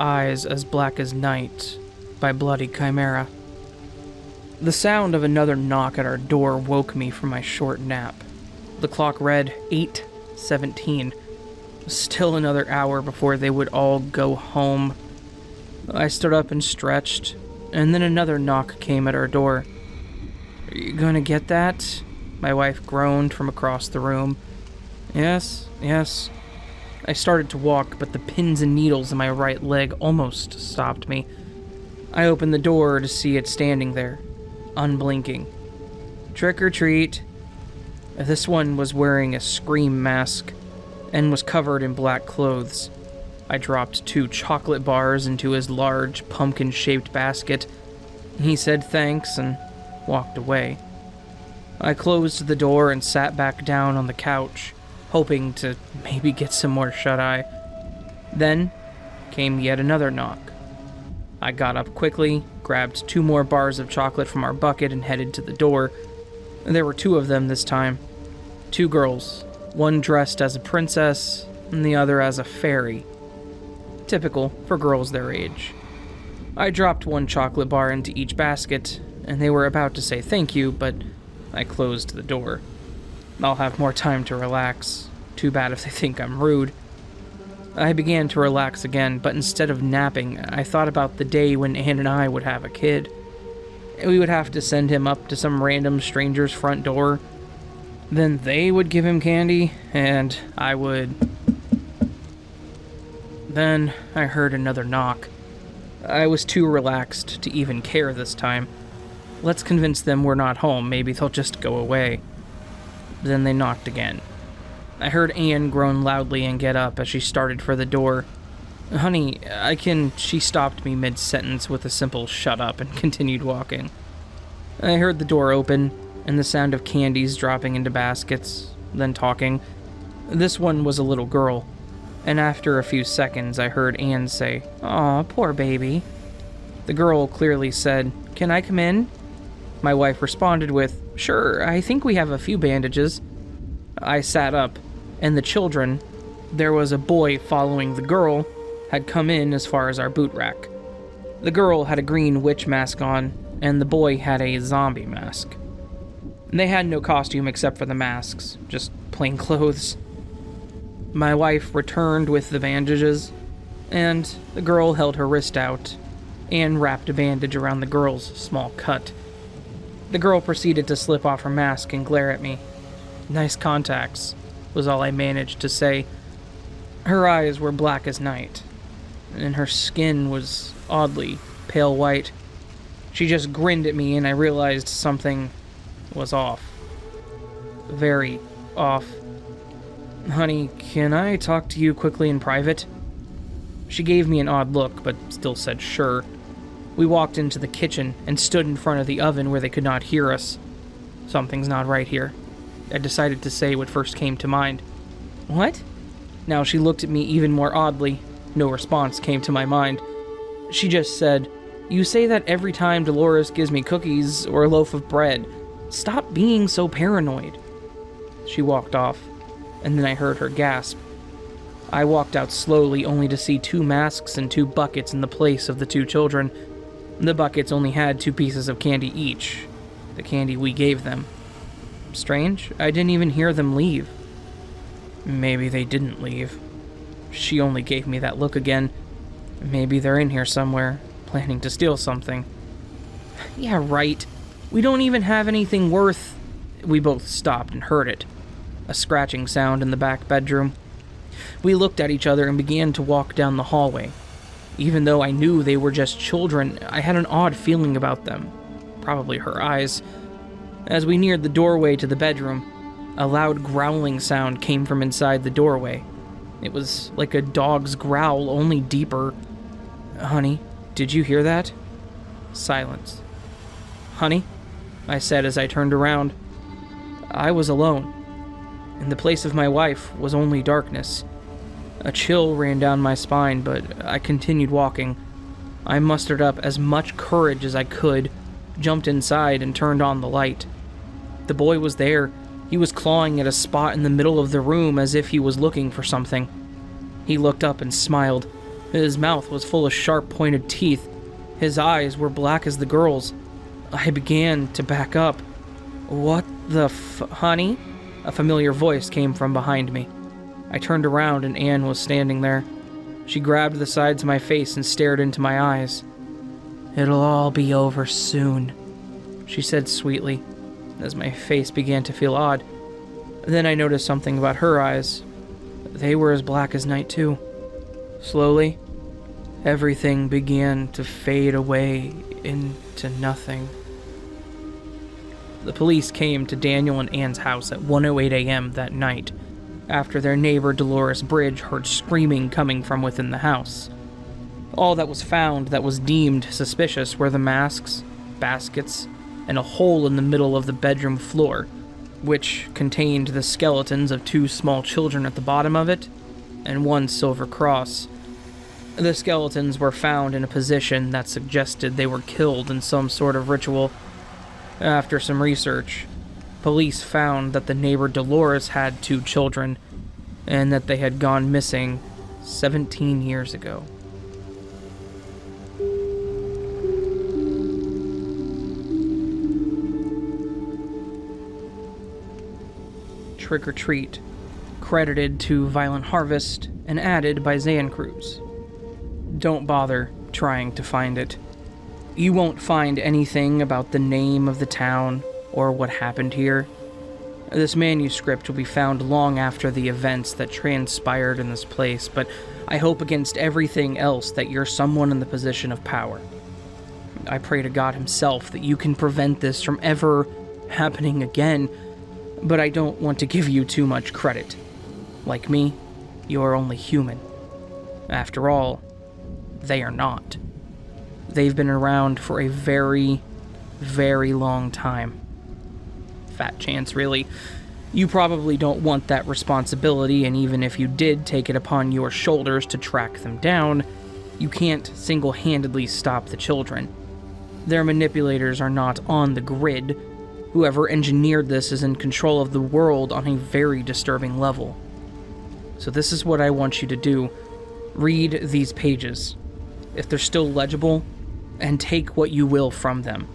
Eyes as Black as Night by BloodyChimera. The sound of another knock at our door woke me from my short nap. The clock read 8:17. Still another hour before they would all go home. I stood up and stretched, and then another knock came at our door. "Are you gonna get that?" My wife groaned from across the room. Yes. I started to walk, but the pins and needles in my right leg almost stopped me. I opened the door to see it standing there, unblinking. Trick or treat. This one was wearing a scream mask and was covered in black clothes. I dropped 2 chocolate bars into his large, pumpkin-shaped basket. He said thanks and walked away. I closed the door and sat back down on the couch, hoping to maybe get some more shut-eye. Then came yet another knock. I got up quickly, grabbed 2 more bars of chocolate from our bucket, and headed to the door. There were 2 of them this time. 2 girls, one dressed as a princess, and the other as a fairy. Typical for girls their age. I dropped 1 chocolate bar into each basket, and they were about to say thank you, but I closed the door. I'll have more time to relax. Too bad if they think I'm rude. I began to relax again, but instead of napping, I thought about the day when Anne and I would have a kid. We would have to send him up to some random stranger's front door. Then they would give him candy, and I would... Then I heard another knock. I was too relaxed to even care this time. Let's convince them we're not home, maybe they'll just go away. Then they knocked again. I heard Anne groan loudly and get up as she started for the door. "Honey, I can..." She stopped me mid-sentence with a simple shut up and continued walking. I heard the door open and the sound of candies dropping into baskets, then talking. This one was a little girl, and after a few seconds I heard Anne say, "Aw, poor baby." The girl clearly said, "Can I come in?" My wife responded with, "Sure, I think we have a few bandages." I sat up, and the children, there was a boy following the girl, had come in as far as our boot rack. The girl had a green witch mask on, and the boy had a zombie mask. They had no costume except for the masks, just plain clothes. My wife returned with the bandages, and the girl held her wrist out and wrapped a bandage around the girl's small cut. The girl proceeded to slip off her mask and glare at me. "Nice contacts," was all I managed to say. Her eyes were black as night, and her skin was oddly pale white. She just grinned at me, and I realized something was off. Very off. "Honey, can I talk to you quickly in private?" She gave me an odd look, but still said sure. We walked into the kitchen and stood in front of the oven where they could not hear us. Something's not right here. I decided to say what first came to mind. "What?" Now she looked at me even more oddly. No response came to my mind. She just said, "You say that every time Dolores gives me cookies or a loaf of bread. Stop being so paranoid." She walked off, and then I heard her gasp. I walked out slowly, only to see 2 masks and 2 buckets in the place of the 2 children. The buckets only had 2 pieces of candy each, the candy we gave them. Strange, I didn't even hear them leave. Maybe they didn't leave. She only gave me that look again. Maybe they're in here somewhere, planning to steal something. Yeah, right. We don't even have anything worth... We both stopped and heard it. A scratching sound in the back bedroom. We looked at each other and began to walk down the hallway. Even though I knew they were just children, I had an odd feeling about them. Probably her eyes. As we neared the doorway to the bedroom, a loud growling sound came from inside the doorway. It was like a dog's growl, only deeper. "Honey, did you hear that?" Silence. "Honey?" I said as I turned around. I was alone. In the place of my wife was only darkness. A chill ran down my spine, but I continued walking. I mustered up as much courage as I could, jumped inside, and turned on the light. The boy was there. He was clawing at a spot in the middle of the room as if he was looking for something. He looked up and smiled. His mouth was full of sharp-pointed teeth. His eyes were black as the girl's. I began to back up. "What the honey?" A familiar voice came from behind me. I turned around and Anne was standing there. She grabbed the sides of my face and stared into my eyes. "It'll all be over soon," she said sweetly, as my face began to feel odd. Then I noticed something about her eyes. They were as black as night, too. Slowly, everything began to fade away into nothing. The police came to Daniel and Anne's house at 1:08 a.m. that night, after their neighbor Dolores Bridge heard screaming coming from within the house. All that was found that was deemed suspicious were the masks, baskets, and a hole in the middle of the bedroom floor, which contained the skeletons of 2 small children at the bottom of it, and 1 silver cross. The skeletons were found in a position that suggested they were killed in some sort of ritual. After some research, police found that the neighbor Dolores had 2 children, and that they had gone missing 17 years ago. Trick or Treat, credited to ViolentHarvest and added by XanCrews. Don't bother trying to find it. You won't find anything about the name of the town or what happened here. This manuscript will be found long after the events that transpired in this place, but I hope against everything else that you're someone in the position of power. I pray to God himself that you can prevent this from ever happening again, but I don't want to give you too much credit. Like me, you are only human. After all, they are not. They've been around for a very, very long time. Fat chance, really. You probably don't want that responsibility, and even if you did take it upon your shoulders to track them down, you can't single-handedly stop the children. Their manipulators are not on the grid. Whoever engineered this is in control of the world on a very disturbing level. So this is what I want you to do. Read these pages, if they're still legible, and take what you will from them.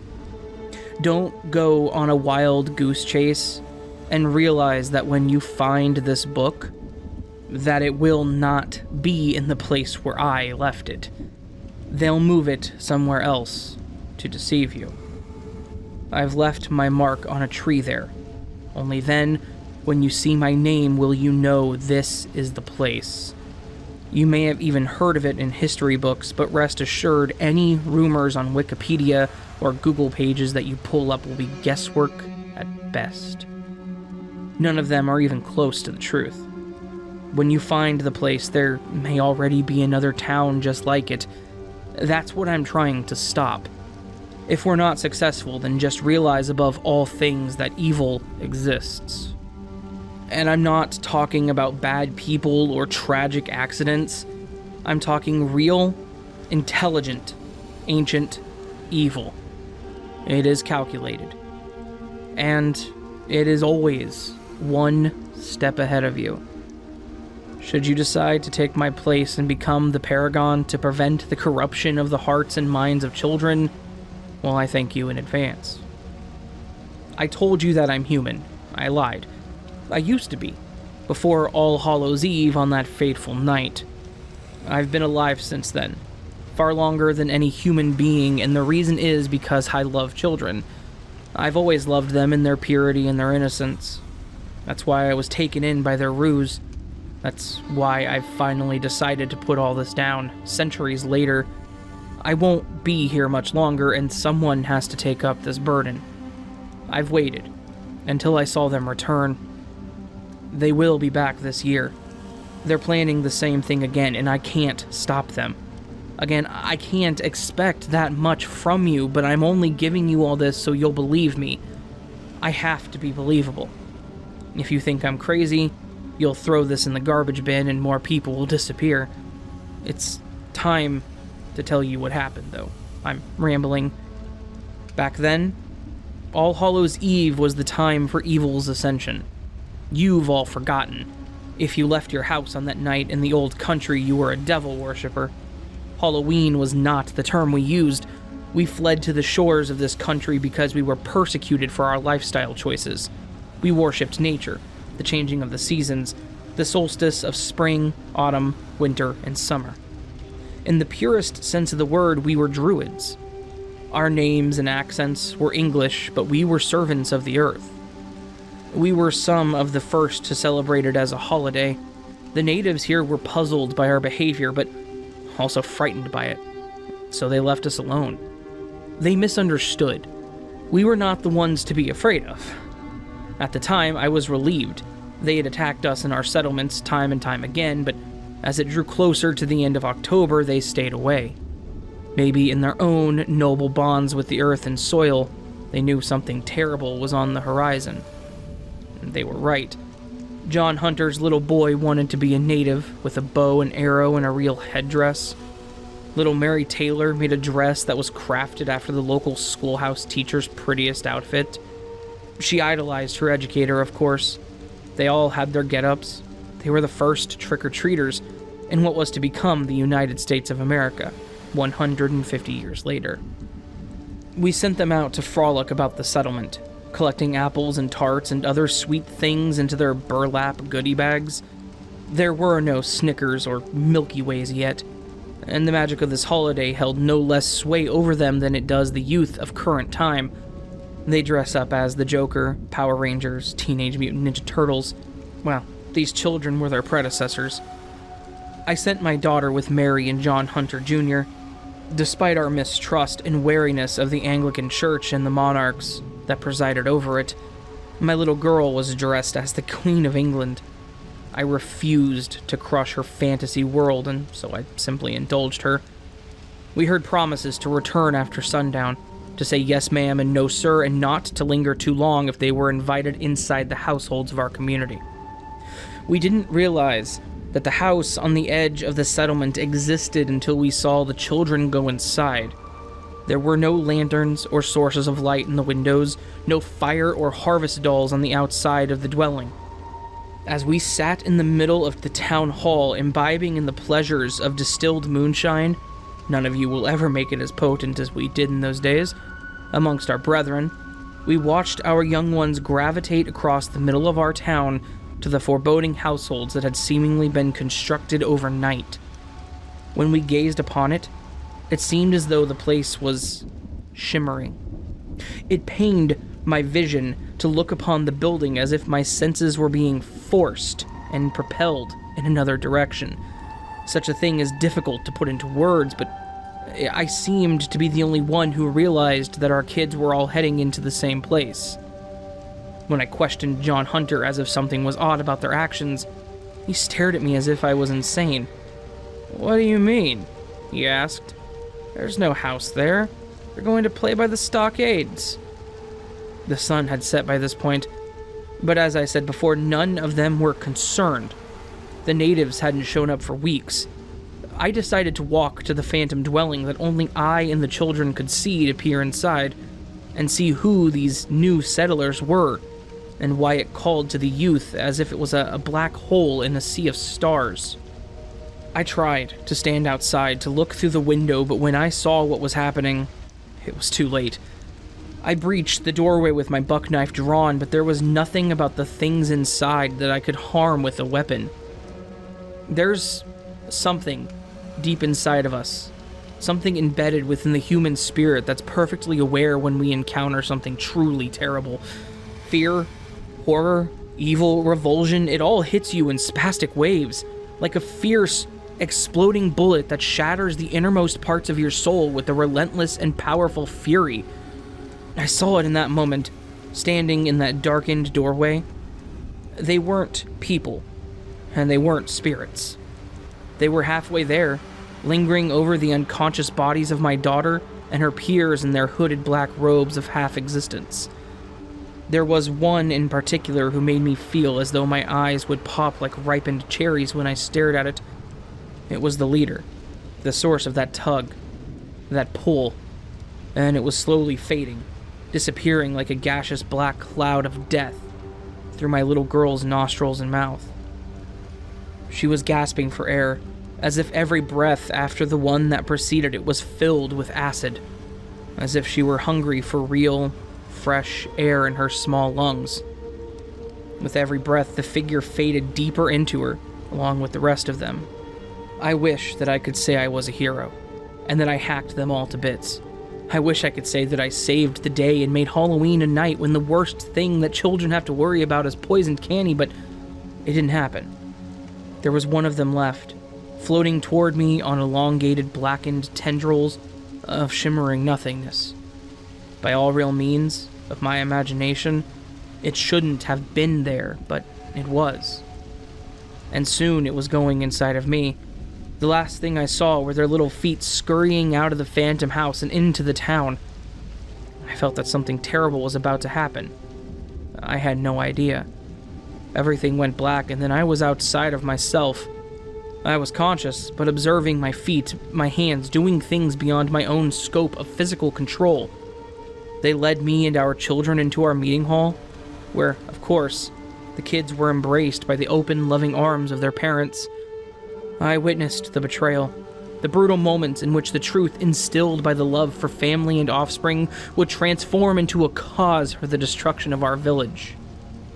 Don't go on a wild goose chase and realize that when you find this book, that it will not be in the place where I left it. They'll move it somewhere else to deceive you. I've left my mark on a tree there. Only then, when you see my name, will you know this is the place. You may have even heard of it in history books, but rest assured, any rumors on Wikipedia or Google pages that you pull up will be guesswork at best. None of them are even close to the truth. When you find the place, there may already be another town just like it. That's what I'm trying to stop. If we're not successful, then just realize above all things that evil exists. And I'm not talking about bad people or tragic accidents. I'm talking real, intelligent, ancient evil. It is calculated. And it is always one step ahead of you. Should you decide to take my place and become the paragon to prevent the corruption of the hearts and minds of children, well, I thank you in advance. I told you that I'm human. I lied. I used to be, before All Hallows' Eve on that fateful night. I've been alive since then, far longer than any human being, and the reason is because I love children. I've always loved them in their purity and their innocence. That's why I was taken in by their ruse. That's why I've finally decided to put all this down, centuries later. I won't be here much longer, and someone has to take up this burden. I've waited until I saw them return. They will be back this year. They're planning the same thing again, and I can't stop them. Again, I can't expect that much from you, but I'm only giving you all this so you'll believe me. I have to be believable. If you think I'm crazy, you'll throw this in the garbage bin and more people will disappear. It's time to tell you what happened, though. I'm rambling. Back then, All Hallows' Eve was the time for evil's ascension. You've all forgotten. If you left your house on that night in the old country, you were a devil worshipper. Halloween was not the term we used. We fled to the shores of this country because we were persecuted for our lifestyle choices. We worshipped nature, the changing of the seasons, the solstice of spring, autumn, winter, and summer. In the purest sense of the word, we were druids. Our names and accents were English, but we were servants of the earth. We were some of the first to celebrate it as a holiday. The natives here were puzzled by our behavior, but also frightened by it, so they left us alone. They misunderstood. We were not the ones to be afraid of. At the time, I was relieved. They had attacked us in our settlements time and time again, but as it drew closer to the end of October, they stayed away. Maybe in their own noble bonds with the earth and soil, they knew something terrible was on the horizon. And they were right. John Hunter's little boy wanted to be a native, with a bow and arrow and a real headdress. Little Mary Taylor made a dress that was crafted after the local schoolhouse teacher's prettiest outfit. She idolized her educator, of course. They all had their get-ups. They were the first trick-or-treaters in what was to become the United States of America, 150 years later. We sent them out to frolic about the settlement, collecting apples and tarts and other sweet things into their burlap goodie bags. There were no Snickers or Milky Ways yet, and the magic of this holiday held no less sway over them than it does the youth of current time. They dress up as the Joker, Power Rangers, Teenage Mutant Ninja Turtles. Well, these children were their predecessors. I sent my daughter with Mary and John Hunter Jr. Despite our mistrust and wariness of the Anglican Church and the monarchs that presided over it, my little girl was dressed as the Queen of England. I refused to crush her fantasy world, and so I simply indulged her. We heard promises to return after sundown, to say yes ma'am and no sir, and not to linger too long if they were invited inside the households of our community. We didn't realize that the house on the edge of the settlement existed until we saw the children go inside. There were no lanterns or sources of light in the windows, no fire or harvest dolls on the outside of the dwelling. As we sat in the middle of the town hall, imbibing in the pleasures of distilled moonshine, none of you will ever make it as potent as we did in those days, amongst our brethren, we watched our young ones gravitate across the middle of our town to the foreboding households that had seemingly been constructed overnight. When we gazed upon it, it seemed as though the place was shimmering. It pained my vision to look upon the building as if my senses were being forced and propelled in another direction. Such a thing is difficult to put into words, but I seemed to be the only one who realized that our kids were all heading into the same place. When I questioned John Hunter as if something was odd about their actions, he stared at me as if I was insane. "What do you mean?" he asked. "There's no house there. They're going to play by the stockades." The sun had set by this point, but as I said before, none of them were concerned. The natives hadn't shown up for weeks. I decided to walk to the phantom dwelling that only I and the children could see to peer inside, and see who these new settlers were, and why it called to the youth as if it was a black hole in a sea of stars. I tried to stand outside to look through the window, but when I saw what was happening, it was too late. I breached the doorway with my buck knife drawn, but there was nothing about the things inside that I could harm with a weapon. There's something deep inside of us, something embedded within the human spirit that's perfectly aware when we encounter something truly terrible. Fear, horror, evil, revulsion, it all hits you in spastic waves, like a fierce, exploding bullet that shatters the innermost parts of your soul with a relentless and powerful fury. I saw it in that moment, standing in that darkened doorway. They weren't people, and they weren't spirits. They were halfway there, lingering over the unconscious bodies of my daughter and her peers in their hooded black robes of half-existence. There was one in particular who made me feel as though my eyes would pop like ripened cherries when I stared at it. It was the leader, the source of that tug, that pull, and it was slowly fading, disappearing like a gaseous black cloud of death through my little girl's nostrils and mouth. She was gasping for air, as if every breath after the one that preceded it was filled with acid, as if she were hungry for real, fresh air in her small lungs. With every breath, the figure faded deeper into her, along with the rest of them. I wish that I could say I was a hero, and that I hacked them all to bits. I wish I could say that I saved the day and made Halloween a night when the worst thing that children have to worry about is poisoned candy, but it didn't happen. There was one of them left, floating toward me on elongated, blackened tendrils of shimmering nothingness. By all real means of my imagination, it shouldn't have been there, but it was. And soon it was going inside of me. The last thing I saw were their little feet scurrying out of the phantom house and into the town. I felt that something terrible was about to happen. I had no idea. Everything went black, and then I was outside of myself. I was conscious, but observing my feet, my hands, doing things beyond my own scope of physical control. They led me and our children into our meeting hall, where, of course, the kids were embraced by the open, loving arms of their parents. I witnessed the betrayal, the brutal moments in which the truth instilled by the love for family and offspring would transform into a cause for the destruction of our village.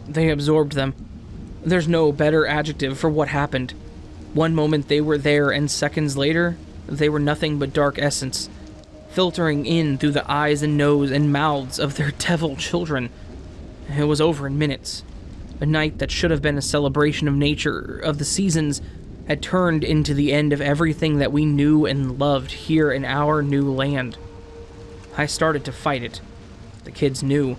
They absorbed them. There's no better adjective for what happened. One moment they were there, and seconds later, they were nothing but dark essence, filtering in through the eyes and nose and mouths of their devil children. It was over in minutes. A night that should have been a celebration of nature, of the seasons, had turned into the end of everything that we knew and loved here in our new land. I started to fight it. The kids knew.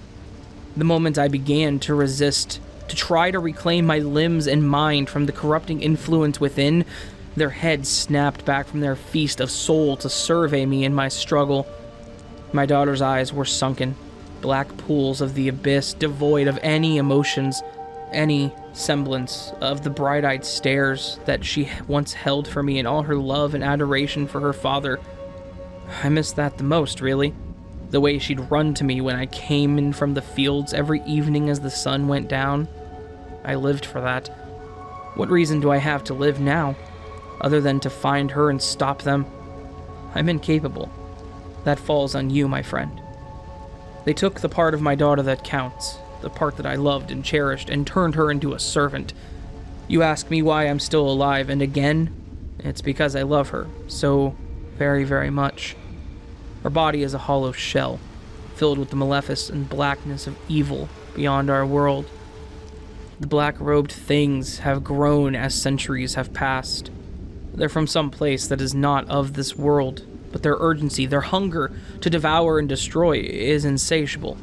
The moment I began to resist, to try to reclaim my limbs and mind from the corrupting influence within, their heads snapped back from their feast of soul to survey me in my struggle. My daughter's eyes were sunken, black pools of the abyss, devoid of any emotions, any semblance of the bright-eyed stares that she once held for me in all her love and adoration for her father. I missed that the most, really. The way she'd run to me when I came in from the fields every evening as the sun went down. I lived for that. What reason do I have to live now, other than to find her and stop them? I'm incapable. That falls on you, my friend. They took the part of my daughter that counts, the part that I loved and cherished, and turned her into a servant. You ask me why I'm still alive, and again, it's because I love her so very, very much. Her body is a hollow shell, filled with the maleficent blackness of evil beyond our world. The black-robed things have grown as centuries have passed. They're from some place that is not of this world, but their urgency, their hunger to devour and destroy is insatiable.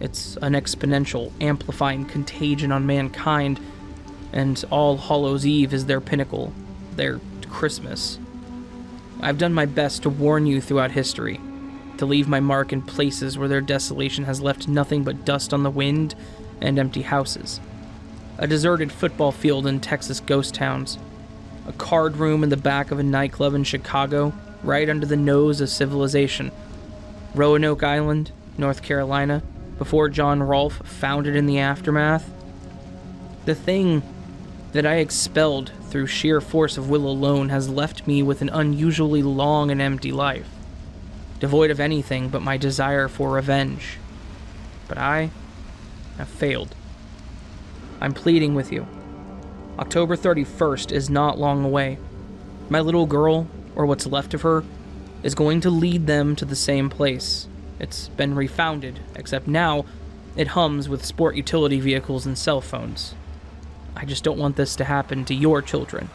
It's an exponential, amplifying contagion on mankind, and All Hallows' Eve is their pinnacle, their Christmas. I've done my best to warn you throughout history, to leave my mark in places where their desolation has left nothing but dust on the wind and empty houses. A deserted football field in Texas ghost towns, a card room in the back of a nightclub in Chicago, right under the nose of civilization, Roanoke Island, North Carolina, before John Rolfe founded in the aftermath. The thing that I expelled through sheer force of will alone has left me with an unusually long and empty life, devoid of anything but my desire for revenge. But I have failed. I'm pleading with you. October 31st is not long away. My little girl, or what's left of her, is going to lead them to the same place. It's been refounded, except now it hums with sport utility vehicles and cell phones. I just don't want this to happen to your children.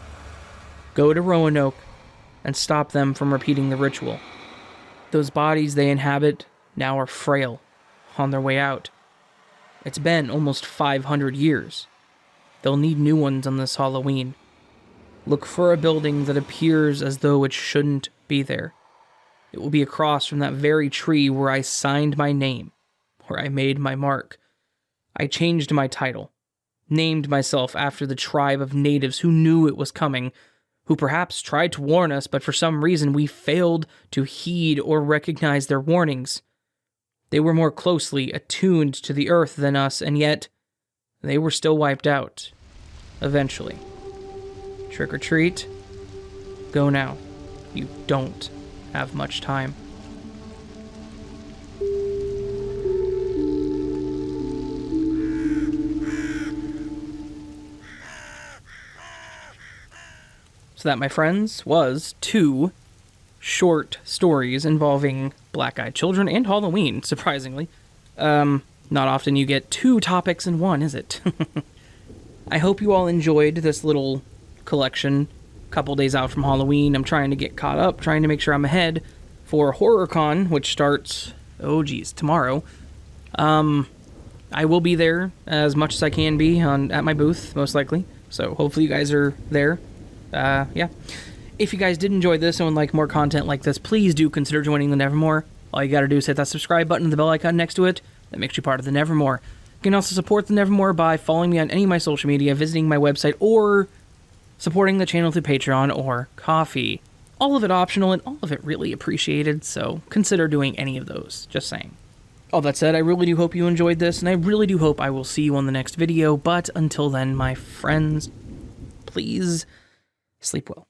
Go to Roanoke and stop them from repeating the ritual. Those bodies they inhabit now are frail, on their way out. It's been almost 500 years. They'll need new ones on this Halloween. Look for a building that appears as though it shouldn't be there. It will be across from that very tree where I signed my name, where I made my mark. I changed my title, named myself after the tribe of natives who knew it was coming, who perhaps tried to warn us, but for some reason we failed to heed or recognize their warnings. They were more closely attuned to the earth than us, and yet they were still wiped out. Eventually. Trick or treat? Go now. You don't have much time. So that, my friends, was 2 short stories involving black-eyed children and Halloween, surprisingly. Not often you get 2 topics in one, is it? I hope you all enjoyed this little collection. Couple days out from Halloween, I'm trying to get caught up, trying to make sure I'm ahead for HorrorCon, which starts, tomorrow. I will be there as much as I can be at my booth, most likely. So hopefully you guys are there. Yeah. If you guys did enjoy this and would like more content like this, please do consider joining the Nevermore. All you gotta do is hit that subscribe button and the bell icon next to it. That makes you part of the Nevermore. You can also support the Nevermore by following me on any of my social media, visiting my website, or supporting the channel through Patreon or Ko-fi. All of it optional and all of it really appreciated, so consider doing any of those. Just saying. All that said, I really do hope you enjoyed this, and I really do hope I will see you on the next video, but until then, my friends, please sleep well.